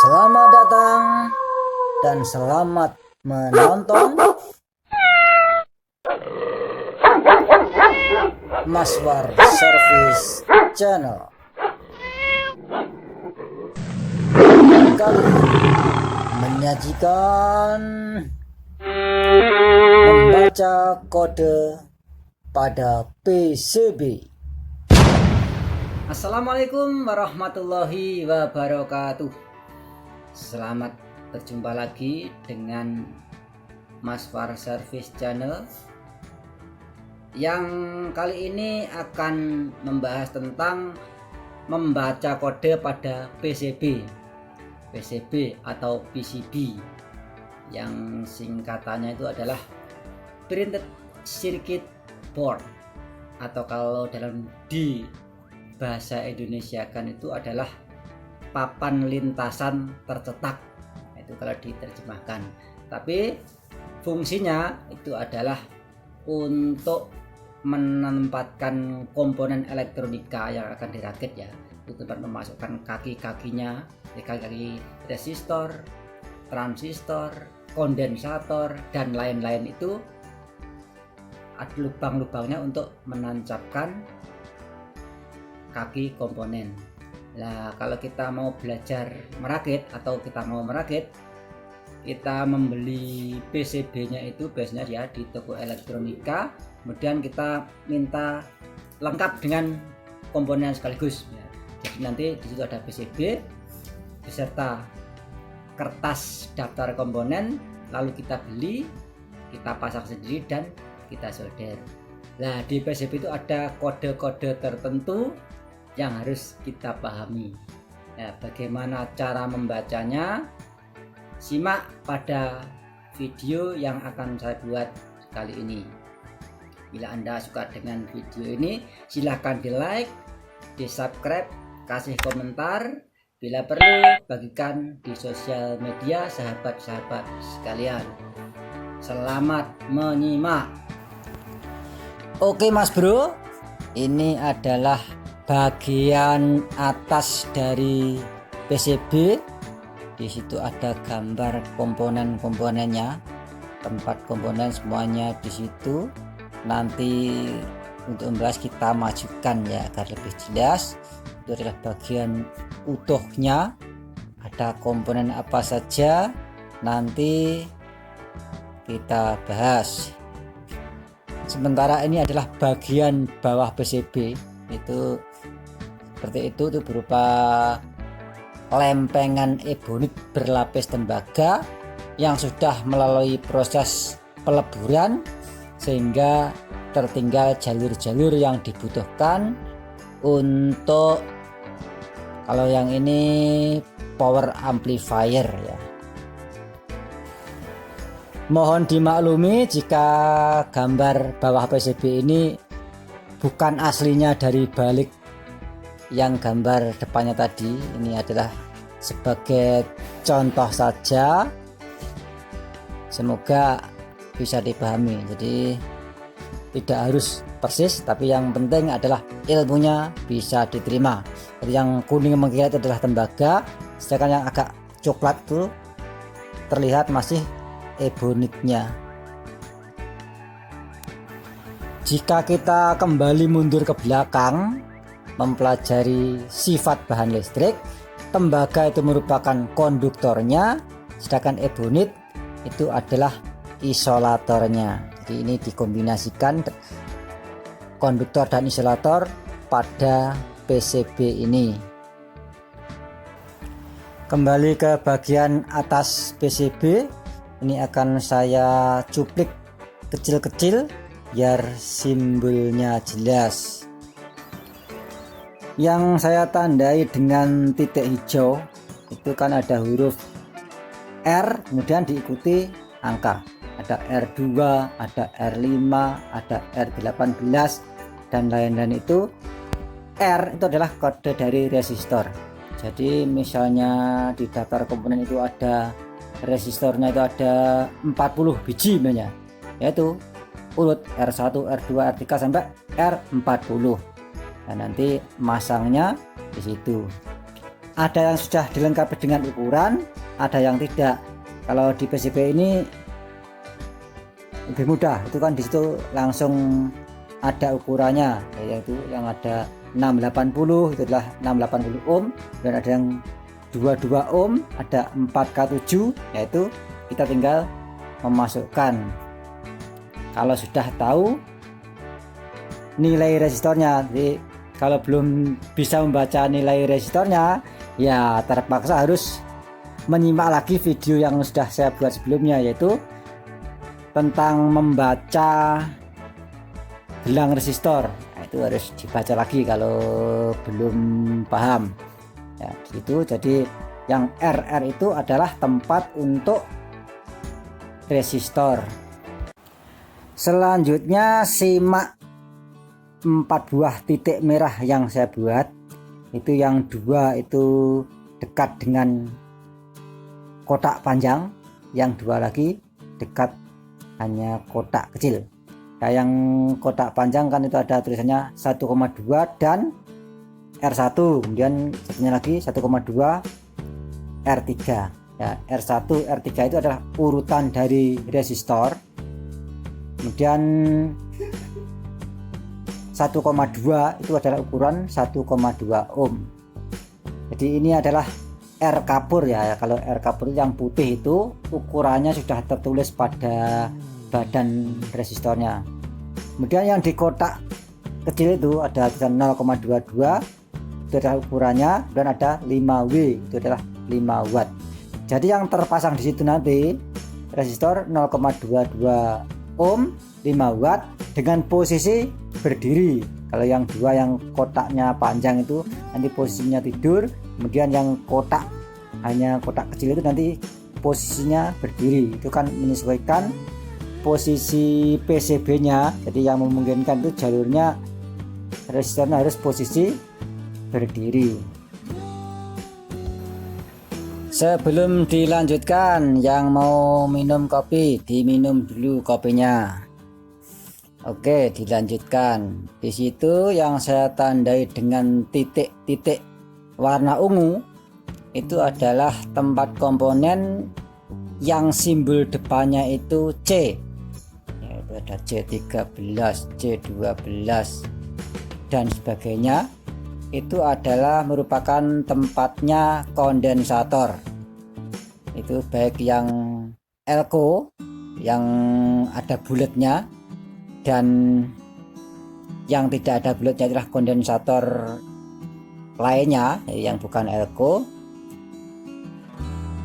Selamat datang dan selamat menonton Maswar Service Channel. Kali ini menyajikan membaca kode pada PCB. Assalamualaikum warahmatullahi wabarakatuh. Selamat berjumpa lagi dengan Maswar Service Channel yang kali ini akan membahas tentang membaca kode pada PCB atau PCB yang singkatannya itu adalah Printed Circuit Board, atau kalau dalam di bahasa Indonesia kan itu adalah papan lintasan tercetak, itu kalau diterjemahkan. Tapi fungsinya itu adalah untuk menempatkan komponen elektronika yang akan dirakit, ya, itu tempat memasukkan kaki-kakinya, kaki-kaki resistor, transistor, kondensator, dan lain-lain. Itu ada lubang-lubangnya untuk menancapkan kaki komponen. Nah, kalau kita mau belajar merakit atau kita mau merakit, kita membeli PCB-nya itu biasanya ya di toko elektronika, kemudian kita minta lengkap dengan komponen sekaligus. Ya. Jadi nanti di situ ada PCB beserta kertas daftar komponen, lalu kita beli, kita pasang sendiri dan kita solder. Nah, di PCB itu ada kode-kode tertentu yang harus kita pahami. Nah, bagaimana cara membacanya? Simak pada video yang akan saya buat kali ini. Bila Anda suka dengan video ini, silahkan di like, di subscribe, kasih komentar. Bila perlu, bagikan di sosial media sahabat-sahabat sekalian. Selamat menyimak. Oke Mas Bro, ini adalah bagian atas dari PCB. Di situ ada gambar komponen-komponennya, tempat komponen semuanya di situ. Nanti untuk membahas kita majukan ya agar lebih jelas. Itu adalah bagian utuhnya, ada komponen apa saja nanti kita bahas. Sementara ini adalah bagian bawah PCB, itu seperti itu berupa lempengan ebonit berlapis tembaga yang sudah melalui proses peleburan sehingga tertinggal jalur-jalur yang dibutuhkan untuk, kalau yang ini power amplifier ya. Mohon dimaklumi jika gambar bawah PCB ini bukan aslinya dari balik yang gambar depannya tadi. Ini adalah sebagai contoh saja, semoga bisa dipahami. Jadi tidak harus persis, tapi yang penting adalah ilmunya bisa diterima. Jadi yang kuning mengkilat adalah tembaga, sedangkan yang agak coklat itu terlihat masih ebonitnya. Jika kita kembali mundur ke belakang mempelajari sifat bahan listrik, tembaga itu merupakan konduktornya, sedangkan ebonit itu adalah isolatornya. Jadi ini dikombinasikan konduktor dan isolator pada PCB ini. Kembali ke bagian atas PCB, ini akan saya cuplik kecil-kecil biar simbolnya jelas. Yang saya tandai dengan titik hijau itu kan ada huruf R, kemudian diikuti angka. Ada R2, ada R5, ada R18 dan lain-lain. Itu R itu adalah kode dari resistor. Jadi misalnya di daftar komponen itu ada resistornya itu ada 40 biji banyak, yaitu urut R1, R2, R3 sampai R40. Nah, nanti masangnya di situ. ada yang sudah dilengkapi dengan ukuran, ada yang tidak. Kalau di PCB ini lebih mudah, itu kan disitu langsung ada ukurannya, yaitu yang ada 680 itu adalah 680 ohm, dan ada yang 22 ohm, ada 4K7, yaitu kita tinggal memasukkan. Kalau sudah tahu nilai resistornya, jadi kalau belum bisa membaca nilai resistornya, ya terpaksa harus menyimak lagi video yang sudah saya buat sebelumnya, yaitu tentang membaca gelang resistor. Nah, itu harus dibaca lagi kalau belum paham ya itu. Jadi yang RR itu adalah tempat untuk resistor. Selanjutnya simak 4 buah titik merah yang saya buat. Itu yang 2 itu dekat dengan kotak panjang, yang 2 lagi dekat hanya kotak kecil. Nah, yang kotak panjang kan itu ada tulisannya 1,2 dan R1, kemudian satunya lagi 1,2 R3 ya. R1 R3 itu adalah urutan dari resistor, kemudian 1,2 itu adalah ukuran 1,2 ohm. Jadi ini adalah R kapur ya. Kalau R kapur yang putih itu ukurannya sudah tertulis pada badan resistornya. Kemudian yang di kotak kecil itu ada tulisan 0,22, itu adalah ukurannya, dan ada 5W, itu adalah 5 watt. Jadi yang terpasang di situ nanti resistor 0,22 ohm 5 watt dengan posisi berdiri. Kalau yang 2 yang kotaknya panjang itu nanti posisinya tidur, kemudian yang kotak hanya kotak kecil itu nanti posisinya berdiri. Itu kan menyesuaikan posisi PCB-nya. Jadi yang memungkinkan itu jalurnya resistornya harus posisi berdiri. Sebelum dilanjutkan, yang mau minum kopi diminum dulu kopinya. Oke, dilanjutkan. Di situ yang saya tandai dengan titik-titik warna ungu itu adalah tempat komponen yang simbol depannya itu C. Yaitu ada C13, C12 dan sebagainya. Itu adalah merupakan tempatnya kondensator. Itu baik yang elko yang ada bulatnya dan yang tidak ada bulatnya adalah kondensator lainnya yang bukan elko.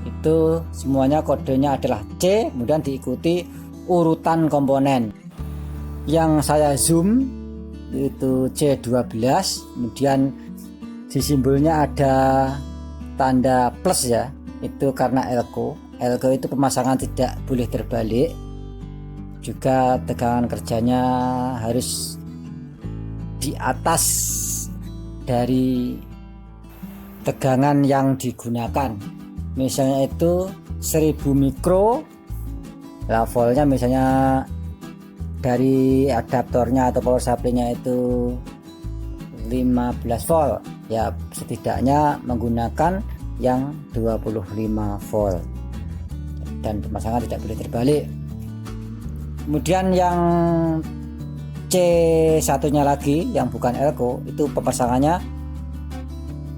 Itu semuanya kodenya adalah C, kemudian diikuti urutan komponen. Yang saya zoom itu C12, kemudian di simbolnya ada tanda plus ya, itu karena elko. Elko itu pemasangan tidak boleh terbalik, juga tegangan kerjanya harus di atas dari tegangan yang digunakan. Misalnya itu 1000 mikro, nah voltnya misalnya dari adaptornya atau power supply-nya itu 15 volt ya, setidaknya menggunakan yang 25 volt dan pemasangan tidak boleh terbalik. Kemudian yang C1 nya lagi yang bukan elko itu pemasangannya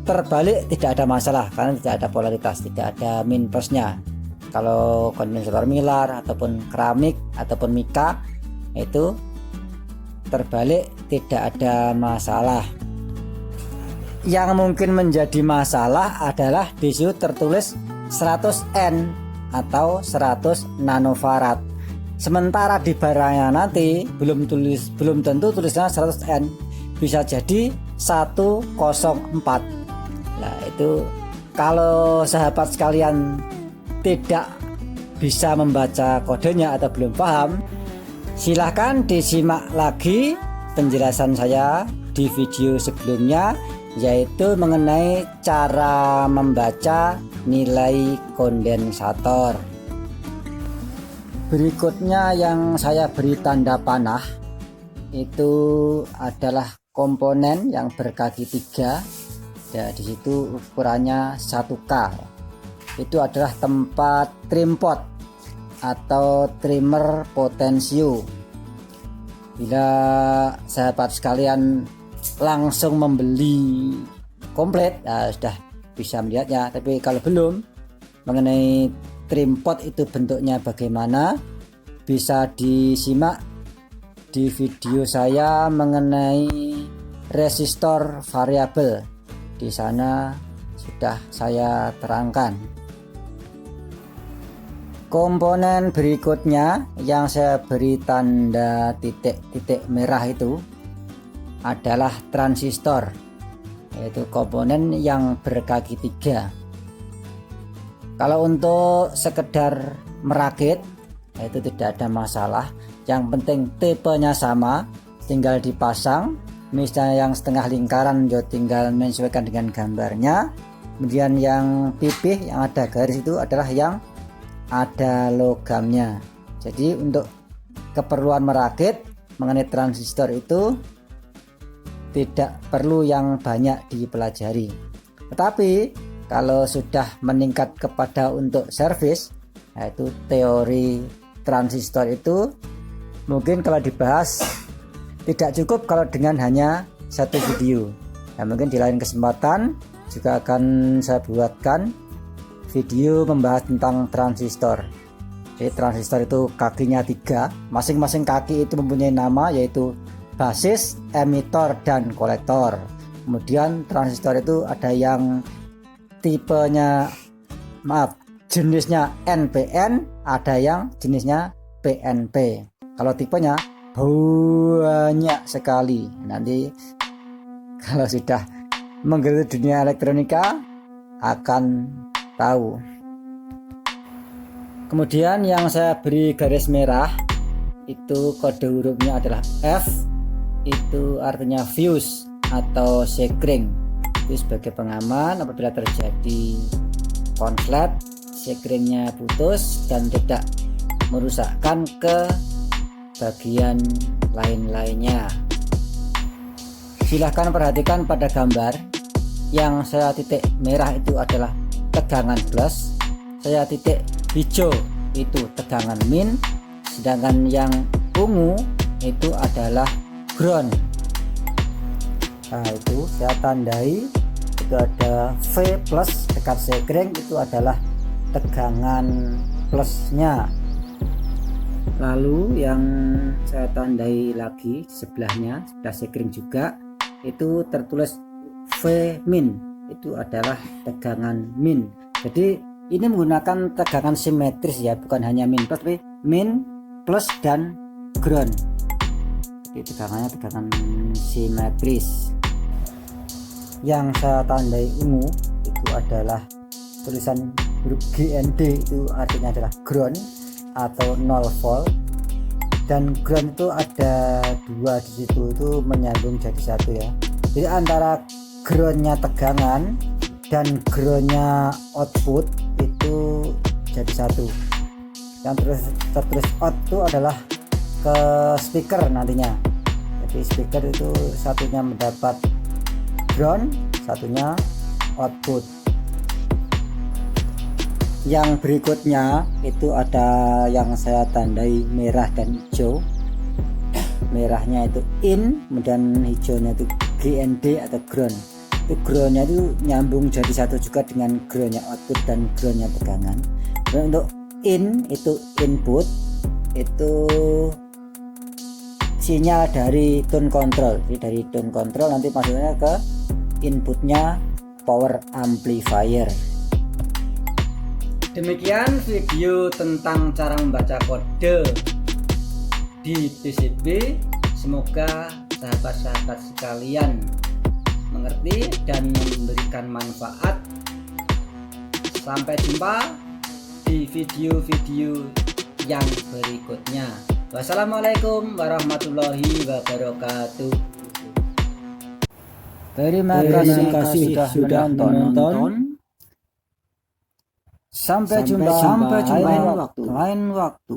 terbalik, tidak ada masalah karena tidak ada polaritas, tidak ada min plusnya. Kalau kondensator Mylar ataupun keramik ataupun mika itu terbalik tidak ada masalah. Yang mungkin menjadi masalah adalah di situ tertulis 100N atau 100 nanofarad, sementara di barangnya nanti belum tentu tulisnya 100N, bisa jadi 104. Nah itu kalau sahabat sekalian tidak bisa membaca kodenya atau belum paham, silahkan disimak lagi penjelasan saya di video sebelumnya, yaitu mengenai cara membaca nilai kondensator. Berikutnya yang saya beri tanda panah itu adalah komponen yang berkaki 3 Ya, di situ ukurannya 1K. Itu adalah tempat trim pot atau trimmer potensio. Bila sahabat sekalian langsung membeli komplit, ya sudah bisa melihatnya. Tapi kalau belum, mengenai trim pot itu bentuknya bagaimana, bisa disimak di video saya mengenai resistor variabel. Di sana sudah saya terangkan. Komponen berikutnya yang saya beri tanda titik-titik merah itu adalah transistor, yaitu komponen yang berkaki 3. Kalau untuk sekedar merakit, itu tidak ada masalah. Yang penting tipenya sama, tinggal dipasang. Misalnya yang setengah lingkaran, yo tinggal menyesuaikan dengan gambarnya. Kemudian yang pipih yang ada garis itu adalah yang ada logamnya. Jadi untuk keperluan merakit mengenai transistor itu tidak perlu yang banyak dipelajari. Tetapi kalau sudah meningkat kepada untuk servis, yaitu teori transistor itu mungkin kalau dibahas tidak cukup kalau dengan hanya satu video. Ya, mungkin di lain kesempatan juga akan saya buatkan video membahas tentang transistor. Jadi transistor itu kakinya 3, masing-masing kaki itu mempunyai nama, yaitu basis, emitor, dan kolektor. Kemudian transistor itu ada yang tipenya, jenisnya NPN, ada yang jenisnya PNP. Kalau tipenya banyak sekali. Nanti kalau sudah menggeluti dunia elektronika akan tahu. Kemudian yang saya beri garis merah itu kode hurufnya adalah F, itu artinya fuse atau sekring. Itu sebagai pengaman apabila terjadi konslet, sekringnya putus dan tidak merusakkan ke bagian lain-lainnya. Silahkan perhatikan pada gambar. Yang saya titik merah itu adalah tegangan plus, saya titik hijau itu tegangan min, sedangkan yang ungu itu adalah ground. Nah, itu saya tandai, itu ada V plus dekat sekring, itu adalah tegangan plusnya. Lalu yang saya tandai lagi sebelahnya, sebelah sekring juga, itu tertulis V min, itu adalah tegangan min. Jadi ini menggunakan tegangan simetris ya, bukan hanya min plus, tapi min plus dan ground. Jadi tegangannya tegangan simetris. Yang saya tandai ungu itu adalah tulisan huruf GND, itu artinya adalah ground atau 0 volt, dan ground itu ada 2 di situ, itu menyambung jadi satu ya. Jadi antara groundnya tegangan dan groundnya output itu jadi satu. Yang tertulis out itu adalah ke speaker nantinya. Jadi speaker itu satunya mendapat ground, satunya output. Yang berikutnya itu ada yang saya tandai merah dan hijau. Merahnya itu in, kemudian hijaunya itu GND atau ground. Itu groundnya itu nyambung jadi satu juga dengan groundnya output dan groundnya tegangan. Dan untuk in itu input, itu sinyal dari tone control. Jadi dari tone control nanti masuknya ke inputnya power amplifier. Demikian video tentang cara membaca kode di PCB. Semoga sahabat-sahabat sekalian mengerti dan memberikan manfaat. Sampai jumpa di video-video yang berikutnya. Wassalamualaikum warahmatullahi wabarakatuh. Terima kasih sudah menonton. Sampai jumpa lain waktu.